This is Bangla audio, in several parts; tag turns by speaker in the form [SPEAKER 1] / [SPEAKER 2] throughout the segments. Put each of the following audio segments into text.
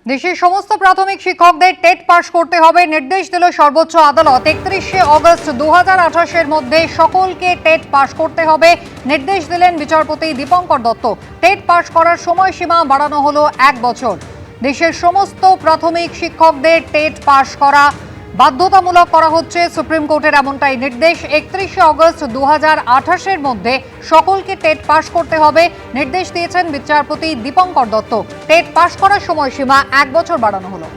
[SPEAKER 1] দেশের সমস্ত প্রাথমিক শিক্ষকদের টেট পাস করতে হবে নির্দেশ দিল সর্বোচ্চ আদালত। 31শে অগস্ট 2028 মধ্যে সকলকে টেট পাস করতে হবে নির্দেশ দিলেন বিচারপতি দীপঙ্কর দত্ত। টেট পাস করার সময়সীমা বাড়ানো হলো 1 বছর। দেশের সমস্ত প্রাথমিক শিক্ষকদের টেট পাস করা বাধ্যতামূলক করা হচ্ছে, সুপ্রিম কোর্টের এমনটাই নির্দেশ। 31শে অগস্ট 2028 মধ্যে সকলকে টেট পাস করতে হবে নির্দেশ দিয়েছেন বিচারপতি দীপঙ্কর দত্ত। টেট পাস করার সময়সীমা 1 বছর বাড়ানো হলো।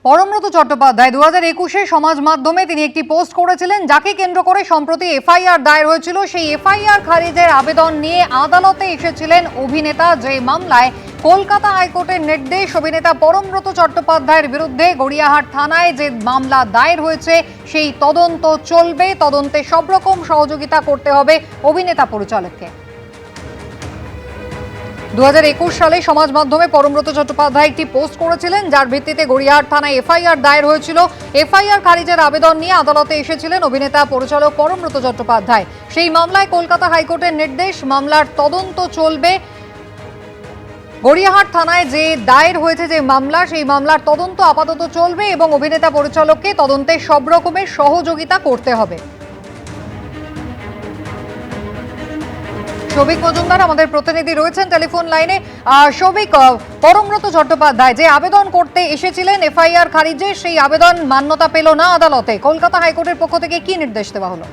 [SPEAKER 1] পরমব্রত চট্টোপাধ্যায় 2021-এ সমাজ মাধ্যমে তিনি একটি পোস্ট করেছিলেন, যাকে কেন্দ্র করে সম্প্রতি এফআইআর দায়ের হয়েছিল। সেই এফআইআর খারিজের আবেদন নিয়ে আদালতে এসেছিলেন অভিনেতা, যে মামলায় কলকাতা হাইকোর্টের নির্দেশ অভিনেতা পরমব্রত চট্টোপাধ্যায়ের বিরুদ্ধে গড়িয়াহাট থানায় যে মামলা দায়ের হয়েছে সেই তদন্ত চলবে। তদন্তে সব রকম সহযোগিতা করতে হবে অভিনেতা পরিচালককে। 2021 সালে সমাজ মাধ্যমে পরমব্রত চট্টোপাধ্যায় একটি পোস্ট করেছিলেন, যার ভিত্তিতে গড়িয়াহাট থানায় এফআইআর দায়ের হয়েছিল। এফআইআর খারিজের আবেদন নিয়ে আদালতে এসেছিলেন অভিনেতা পরিচালক পরমব্রত চট্টোপাধ্যায়। সেই মামলায় কলকাতা হাইকোর্টের নির্দেশ, মামলার তদন্ত চলবে। গড়িয়াহাট থানায় যে দায়ের হয়েছে যে মামলা, সেই মামলার তদন্ত আপাতত চলবে এবং অভিনেতা পরিচালককে তদন্তে সব রকমের সহযোগিতা করতে হবে। সৌভিক মজুমদার আমাদের প্রতিনিধি রয়েছেন টেলিফোন লাইনে। সৌভিক, পরমব্রত চট্টোপাধ্যায় যে আবেদন করতে এসেছিলেন এফআইআর খারিজে, সেই আবেদন মান্যতা পেল না আদালতে। কলকাতা হাইকোর্টের পক্ষ থেকে কি নির্দেশ দেওয়া হলো?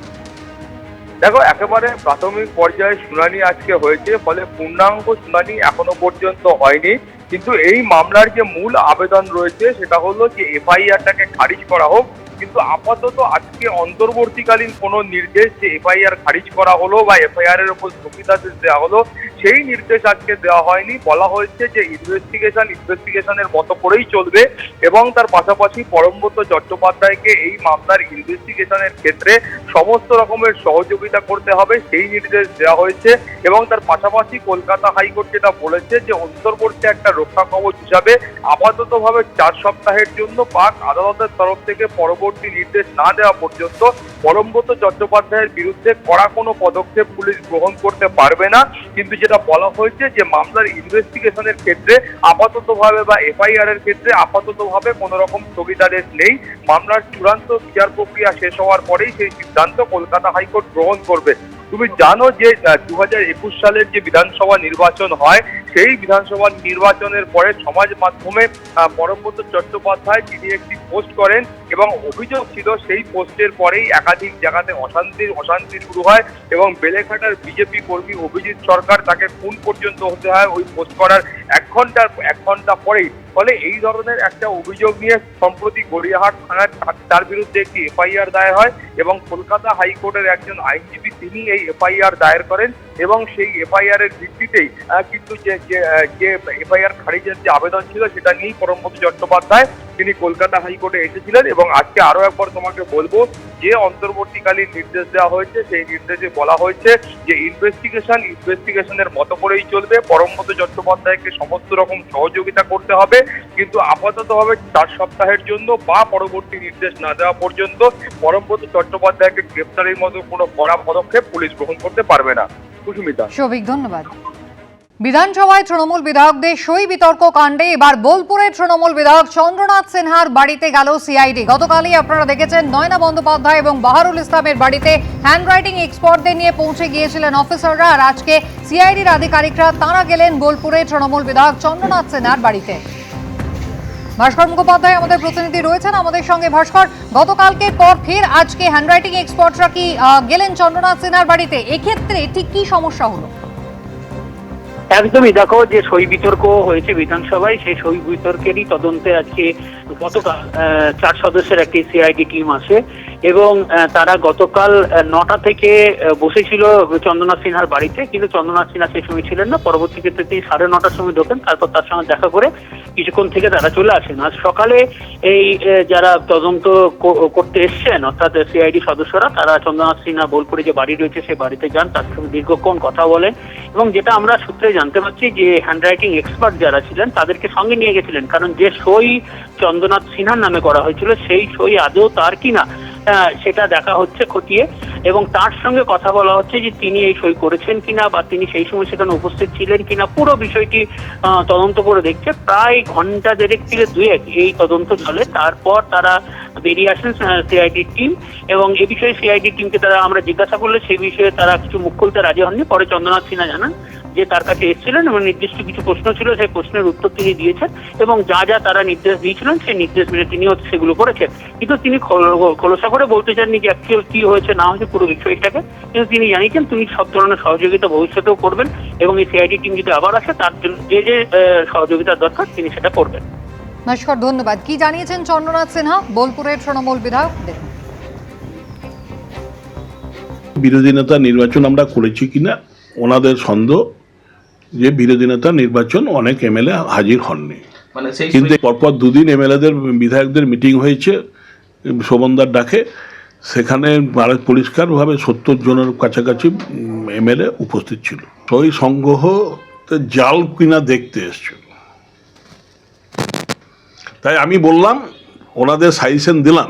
[SPEAKER 2] দেখো, একেবারে প্রাথমিক পর্যায়ে শুনানি আজকে হয়েছে, ফলে পূর্ণাঙ্গ শুনানি এখনো পর্যন্ত হয়নি। কিন্তু এই মামলার যে মূল আবেদন রয়েছে সেটা হলো যে এফআইআরটাকে খারিজ করা হোক। কিন্তু আপাতত আজকে অন্তর্বর্তীকালীন কোনো নির্দেশ যে এফআইআর খারিজ করা হলো বা এফআইআর এর উপর স্থগিতাদেশ দেওয়া হলো, সেই নির্দেশ আজকে দেওয়া হয়নি। বলা হয়েছে যে ইনভেস্টিগেশনের মতো করেই চলবে এবং তার পাশাপাশি পরমব্রত চট্টোপাধ্যায়কে এই মামলার ইনভেস্টিগেশনের ক্ষেত্রে সমস্ত রকমের সহযোগিতা করতে হবে, সেই নির্দেশ দেওয়া হয়েছে। এবং তার পাশাপাশি কলকাতা হাইকোর্ট যেটা বলেছে যে অন্তর্বর্তী একটা রক্ষা কবচ হিসাবে আপাততভাবে 4 সপ্তাহের জন্য পাক আদালতের তরফ থেকে পরবর্তী নির্দেশ না দেওয়া পর্যন্ত পরমব্রত চট্টোপাধ্যায়ের বিরুদ্ধে কড়া কোনো পদক্ষেপ পুলিশ গ্রহণ করতে পারবে না। কিন্তু যেটা বলা হয়েছে যে মামলার ইনভেস্টিগেশনের ক্ষেত্রে আপাততভাবে বা এফআইআর এর ক্ষেত্রে আপাততভাবে কোনো রকম স্থগিতাদেশ নেই। মামলার চূড়ান্ত বিচার প্রক্রিয়া শেষ হওয়ার পরেই সেই সিদ্ধান্ত কলকাতা হাইকোর্ট গ্রহণ করবে। তুমি জানো যে 2021 সালের যে বিধানসভা নির্বাচন হয়, সেই বিধানসভা নির্বাচনের পরে সমাজ মাধ্যমে পরমব্রত চট্টোপাধ্যায় তিনি একটি পোস্ট করেন এবং অভিযোগ ছিল সেই পোস্টের পরেই একাধিক জায়গাতে অশান্তি শুরু হয় এবং বেলেঘাটার বিজেপি কর্মী অভিজিৎ সরকার তাকে খুন পর্যন্ত হতে হয় ওই পোস্ট করার এক ঘন্টা পরেই। ফলে এই ধরনের একটা অভিযোগ নিয়ে সম্প্রতি গড়িয়াহাট থানায় তার বিরুদ্ধে একটি এফআইআর দায়ের হয় এবং কলকাতা হাইকোর্টের একজন আইনজীবী তিনি এই এফআইআর দায়ের করেন এবং সেই এফআইআর এর ভিত্তিতেই কিন্তু যে এফআইআর খারিজের যে আবেদন ছিল সেটা নিয়েই পরমব্রত চট্টোপাধ্যায় তিনি কলকাতা হাইকোর্টে এসেছিলেন। এবং আজকে আরো একবার তোমাকে বলবো যে অন্তর্বর্তীকালীন নির্দেশ দেওয়া হয়েছে, সেই নির্দেশে বলা হয়েছে যে ইনভেস্টিগেশনের মতো করেই চলবে। পরমব্রত চট্টোপাধ্যায়কে সমস্ত রকম সহযোগিতা করতে হবে, কিন্তু আপাততভাবে 4 সপ্তাহের জন্য বা পরবর্তী নির্দেশ না দেওয়া পর্যন্ত পরমব্রত চট্টোপাধ্যায়কে গ্রেফতারের মতো কোনো কড়া পদক্ষেপ পুলিশ গ্রহণ করতে পারবে না। সুস্মিতা।
[SPEAKER 1] সৌভিক, ধন্যবাদ। বিধানসভায় তৃণমূল বিধায়কদের সই বিতর্ক কাণ্ডে এবার বোলপুরের তৃণমূল বিধায়ক চন্দ্রনাথ সিনহার বাড়িতে গেল সিআইডি। গতকালই আপনারা দেখেছেন নয়না বন্দ্যোপাধ্যায় এবং বাহারুল ইসলামের বাড়িতে হ্যান্ডরাইটিং এক্সপার্টদের নিয়ে পৌঁছে গিয়েছিলেন অফিসাররা, আর আজকে সিআইডির আধিকারিকরা তাঁরা গেলেন বোলপুরের তৃণমূল বিধায়ক চন্দ্রনাথ সিনহার বাড়িতে। ভাস্কর মুখোপাধ্যায় আমাদের প্রতিনিধি রয়েছেন আমাদের সঙ্গে। ভাস্কর, গতকালকে পর ফের আজকে হ্যান্ডরাইটিং এক্সপার্টরা কি গেলেন চন্দ্রনাথ সিনহার বাড়িতে? এক্ষেত্রে ঠিক কি সমস্যা হলো?
[SPEAKER 3] একদমই, দেখো যে সই বিতর্ক হয়েছে বিধানসভায়, সেই সই বিতর্কেরই তদন্তে আজকে গতকাল 4 সদস্যের একটি সিআইডি টিম আসে এবং তারা গতকাল 9টা থেকে বসেছিল চন্দ্রনাথ সিনহার বাড়িতে, কিন্তু চন্দ্রনাথ সিনহা সেই সময় ছিলেন না। পরবর্তী ক্ষেত্রে তিনি 9:30টার সময় ঢোকেন, তারপর তার সঙ্গে দেখা করে কিছুক্ষণ থেকে তারা চলে আসেন। আজ সকালে এই যারা তদন্ত করতে এসছেন অর্থাৎ সিআইডি সদস্যরা, তারা চন্দ্রনাথ সিনহা বোলপুরে যে বাড়ি রয়েছে সেই বাড়িতে যান, তার সঙ্গে দীর্ঘক্ষণ কথা বলেন এবং যেটা আমরা সূত্রে জানতে পারছি যে হ্যান্ডরাইটিং এক্সপার্ট যারা ছিলেন তাদেরকে সঙ্গে নিয়ে গেছিলেন, কারণ যে সই চন্দ্রনাথ সিনহার নামে করা হয়েছিল সেই সই আদৌ তার কিনা সেটা দেখা হচ্ছে খতিয়ে, এবং তার সঙ্গে কথা বলা হচ্ছে যে তিনি এই সই করেছেন কিনা বা তিনি সেই সময় সেখানে উপস্থিত ছিলেন কিনা, পুরো বিষয়টি তদন্ত করে দেখছে। প্রায় ঘন্টা দেড়েক থেকে দুয়েক এই তদন্ত চলে, তারপর তারা বেরিয়ে আসেন সিআইডি টিম, এবং এই বিষয়ে সিআইডি টিমকে তারা আমরা জিজ্ঞাসা করলে সেই বিষয়ে তারা কিছু মুখ খুলতে রাজি হননি। পরে চন্দ্রনাথ সিনহা জানান যে তার কাছে এসেছিলেন এবং নির্দিষ্ট কিছু প্রশ্ন ছিল, সেই প্রশ্নের উত্তর তিনি দিয়েছেন এবং যা যা তারা নির্দেশ দিয়েছিলেন সেই নির্দেশ মেনে তিনিও সেগুলো করেছেন। কিন্তু তিনি খোলসা করে বলতে চাননি যে অ্যাকচুয়াল কি হয়েছে না হয়েছে পুরো বিষয়টাকে, কিন্তু তিনি জানিয়েছেন তিনি সব ধরনের সহযোগিতা ভবিষ্যতেও করবেন এবং এই সিআইডি টিম যদি আবার আসে তার জন্য যে যে সহযোগিতার দরকার তিনি সেটা করবেন।
[SPEAKER 1] নমস্কার, ধন্যবাদ। কি জানিয়েছেন চন্দ্রনাথ সিনহা, বোলপুরের তৃণমূল বিধায়ক? দেখুন।
[SPEAKER 4] বিরোধী নেতা নির্বাচন আমরা করেছি কিনা ওনাদের সন্দেহ যে বিরোধী নেতা নির্বাচন অনেক এমএলএ হাজির হননি, কিন্তু পরপর দুদিন এমএলএদের বিধায়কদের মিটিং হয়েছে শোভনদার ডাকে, সেখানে পরিষ্কারভাবে 70 জনের কাছাকাছি এমএলএ উপস্থিত ছিল। সই সংগ্রহ জাল কিনা দেখতে এসছিল, তাই আমি বললাম ওনাদের সাজেশন দিলাম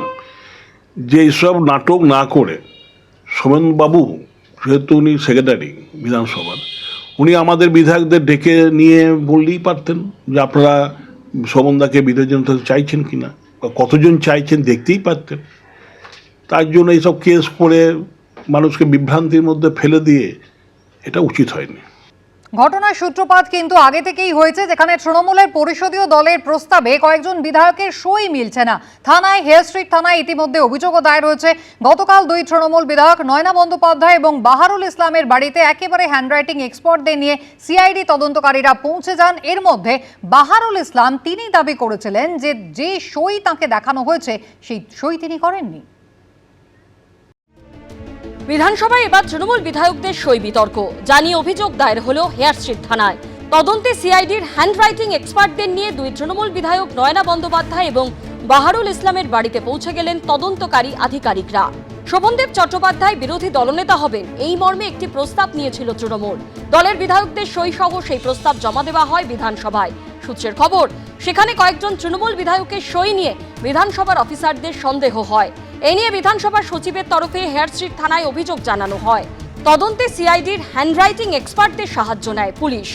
[SPEAKER 4] যে এইসব নাটক না করে সোমেনবাবু, যেহেতু উনি সেক্রেটারি বিধানসভার, উনি আমাদের বিধায়কদের ডেকে নিয়ে বললেই পারতেন যে আপনারা শোভনদাকে বিরোধী জনতা চাইছেন কিনা, কতজন চাইছেন দেখতেই পারতেন। তার জন্য এইসব কেস করে মানুষকে বিভ্রান্তির মধ্যে ফেলে দিয়ে এটা উচিত হয়নি।
[SPEAKER 1] ঘটনার সূত্রপাত কিন্তু আগে থেকেই হয়েছে, যেখানে তৃণমূলের পরিষদীয় দলের প্রস্তাবে কয়েকজন বিধায়কের সই মিলছে না। থানায়, হেয়ার স্ট্রিট থানায় ইতিমধ্যে অভিযোগও দায়ের হয়েছে। গতকাল দুই তৃণমূল বিধায়ক নয়না বন্দ্যোপাধ্যায় এবং বাহারুল ইসলামের বাড়িতে একেবারে হ্যান্ডরাইটিং এক্সপার্টদের নিয়ে সিআইডি তদন্তকারীরা পৌঁছে যান। এর মধ্যে বাহারুল ইসলাম তিনি দাবি করেছিলেন যে সই তাঁকে দেখানো হয়েছে সেই সই তিনি করেননি।
[SPEAKER 5] বিধানসভায় এবার তৃণমূল বিধায়কদের সই বিতর্ক জানিয়ে অভিযোগ দায়ের হলো হেয়ার স্ট্রিট থানায়। তদন্তে সিআইডির হ্যান্ডরাইটিং এক্সপার্টদের নিয়ে দুই তৃণমূল বিধায়ক নয়না বন্দ্যোপাধ্যায় এবং বাহারুল ইসলামের বাড়িতে পৌঁছে গেলেন তদন্তকারী আধিকারিকরা। শোভনদেব চট্টোপাধ্যায় বিরোধী দলনেতা হবেন এই মর্মে একটি প্রস্তাব নিয়েছিল তৃণমূল। দলের বিধায়কদের সই সহ সেই প্রস্তাব জমা দেওয়া হয় বিধানসভায়। সূত্রের খবর, সেখানে কয়েকজন তৃণমূল বিধায়কের সই নিয়ে বিধানসভার অফিসারদের সন্দেহ হয়। এ নিয়ে বিধানসভার সচিবের তরফে হেয়ার স্ট্রিট থানায় অভিযোগ জানানো হয়। তদন্তে সিআইডির হ্যান্ডরাইটিং এক্সপার্টদের সাহায্য নেয় পুলিশ।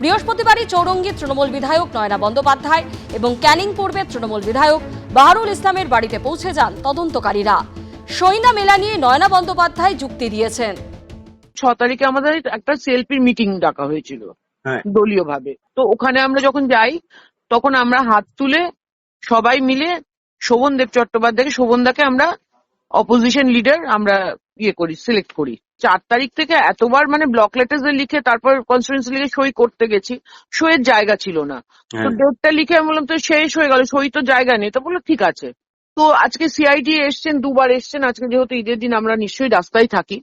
[SPEAKER 5] বৃহস্পতিবারই চৌরঙ্গীর তৃণমূল বিধায়ক নয়না বন্দ্যোপাধ্যায় এবং ক্যানিং পূর্বের তৃণমূল বিধায়ক বাহারুল ইসলামের বাড়িতে পৌঁছে যান তদন্তকারীরা। সই না মেলা নিয়ে নয়না বন্দ্যোপাধ্যায় যুক্তি দিয়েছেন।
[SPEAKER 6] 6 তারিখে আমাদের একটা সেলফি মিটিং ডাকা হয়েছিল দলীয় ভাবে, তো ওখানে আমরা যখন যাই তখন আমরা হাত তুলে সবাই মিলে শোভনদেব চট্টোপাধ্যায়কে, শোভনদাকে আমরা অপোজিশন লিডার আমরা সিলেক্ট করি। 4 তারিখ থেকে এতবার ব্লক লেটার্স লিখে তারপর কনস্টিটিউয়েন্সি লিখে সই করতে গেছি, সইয়ের জায়গা ছিল না। তো ডেটটা লিখে আমি বললাম তো শেষ হয়ে গেল, সই তো জায়গা নেই। তো বললো ঠিক আছে। তো আজকে সিআইডি এসছেন, 2বার এসছেন। আজকে যেহেতু ঈদের দিন আমরা নিশ্চয়ই রাস্তায় থাকি,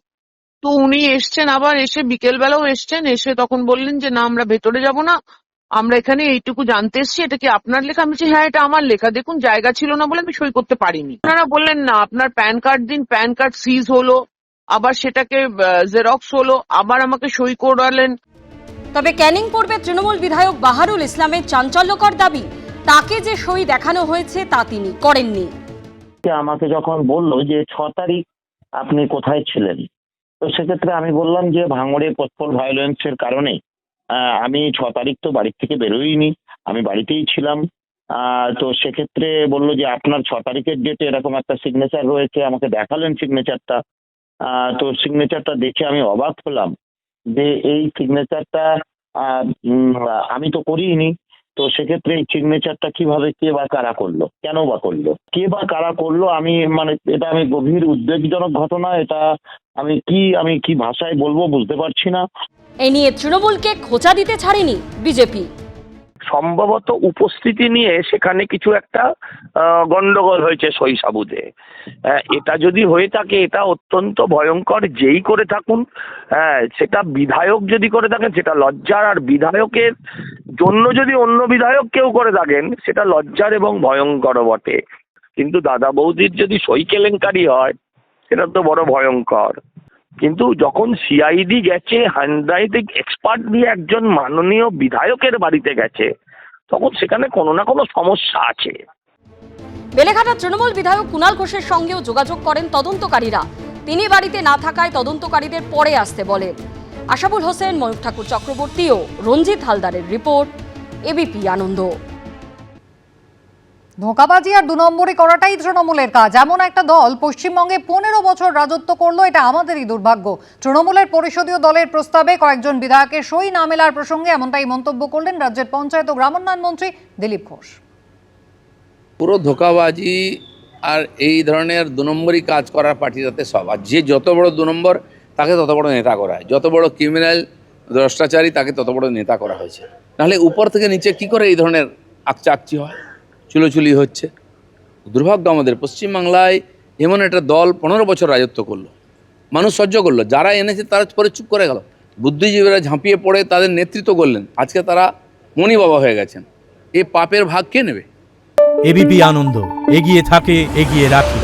[SPEAKER 6] তো উনি এসছেন, আবার এসে বিকেল বেলাও এসছেন। এসে তখন বললেন যে না, আমরা ভেতরে যাব না, আমরা এখানে এইটুকু জানতে এসছি, এটা কি আপনার লেখা? আমি বলছি হ্যাঁ, এটা আমার লেখা। দেখুন জায়গা ছিল না বলে আমি সই করতে পারিনি। ওনারা বললেন না, আপনার প্যান কার্ড দিন। প্যান কার্ড সিজ হলো, আবার সেটাকে জেরক্স হলো, আবার আমাকে সই করালেন।
[SPEAKER 5] তবে ক্যানিং পূর্বের তৃণমূল বিধায়ক বাহারুল ইসলামের চাঞ্চল্যকর দাবি, তাকে যে সই দেখানো হয়েছে তা তিনি করেননি।
[SPEAKER 7] আমাকে যখন বললো যে 6 তারিখ আপনি কোথায় ছিলেন, তো সেক্ষেত্রে আমি বললাম যে ভাঙড়ে পোস্টপোল ভায়োলেন্সের কারণে আমি 6 তারিখ তো বাড়ির থেকে বেরোইনি, আমি বাড়িতেই ছিলাম। তো সেক্ষেত্রে বললো যে আপনার 6 তারিখের ডেটে এরকম একটা সিগনেচার রয়েছে। আমাকে দেখালেন সিগনেচারটা। তো সিগনেচারটা দেখে আমি অবাক হলাম যে এই সিগনেচারটা আমি তো করিনি। তো সেক্ষেত্রে এই সিগনেচারটা কিভাবে, কে বা কারা করলো, কেন বা করলো, কে বা কারা করলো, আমি এটা আমি গভীর উদ্বেগজনক ঘটনা। এটা আমি কি ভাষায় বলবো বুঝতে পারছি না।
[SPEAKER 5] এ নিয়ে তৃণমূলকে খোঁচা দিতে ছাড়েনি বিজেপি।
[SPEAKER 7] সম্ভবত উপস্থিতি নিয়ে সেখানে কিছু একটা গন্ডগোল হয়েছে সহিসাবুতে। এটা যদি হয়ে থাকে এটা অত্যন্ত ভয়ঙ্কর, যেই করে থাকুন। সেটা বিধায়ক যদি করে থাকেন সেটা লজ্জার, আর বিধায়কের জন্য যদি অন্য বিধায়ক কেউ করে থাকেন সেটা লজ্জার এবং ভয়ঙ্কর বটে। কিন্তু দাদা বৌদির যদি সই কেলেঙ্কারি হয় সেটা তো বড় ভয়ঙ্কর। কিন্তু যখন সিআইডি গেছে, হ্যান্ডরাইটিং এক্সপার্ট দিয়ে একজন মাননীয় বিধায়কের বাড়িতে গেছে, তখন সেখানে কোনো না কোনো সমস্যা আছে।
[SPEAKER 5] বেলেঘাটার তৃণমূল বিধায়ক কুণাল ঘোষের সঙ্গেও যোগাযোগ করেন তদন্তকারীরা। তিনি বাড়িতে না থাকায় তদন্তকারীদের পরে আসতে বলেন। আশাবুল হোসেন, ময়ূখ ঠাকুর চক্রবর্তী ও রঞ্জিত হালদারের রিপোর্ট, এবিপি আনন্দ।
[SPEAKER 1] ধোঁকাবাজি আর 2 নম্বরই করাটাই তৃণমূলের কাজ। এমন একটা দল পশ্চিমবঙ্গে 15 বছর রাজত্ব করলো, এটা আমাদেরই দুর্ভাগ্য। তৃণমূলের পরিষদীয় দলের প্রস্তাবে কয়েকজন বিধায়কের সই না মেলার প্রসঙ্গে এমনটাই মন্তব্য করলেন রাজ্যের পঞ্চায়েত ও গ্রামোন্নয়ন মন্ত্রী দিলীপ ঘোষ।
[SPEAKER 8] পুরো ধোঁকাবাজি আর এই ধরনের 2 নম্বরই কাজ করার পার্টিটাতে সব। আর যে যত বড় 2 নম্বর তাকে তত বড় নেতা করা হয়, যত বড় ক্রিমিনাল ভ্রষ্টাচারী তাকে তত বড় নেতা করা হয়েছে। নাহলে উপর থেকে নিচে কি করে এই ধরনের আকচাকচি হয়, চুলোচুলি হচ্ছে? দুর্ভাগ্য আমাদের পশ্চিমবাংলায় এমন একটা দল 15 বছর রাজত্ব করলো, মানুষ সহ্য করলো, যারা এনেছে তারা পরে চুপ করে গেল, বুদ্ধিজীবীরা ঝাঁপিয়ে পড়ে তাদের নেতৃত্ব করলেন, আজকে তারা মণি বাবা হয়ে গেছেন। এই পাপের ভাগ কে নেবে?
[SPEAKER 9] এবিপি আনন্দ, এগিয়ে থাকে, এগিয়ে রাখে।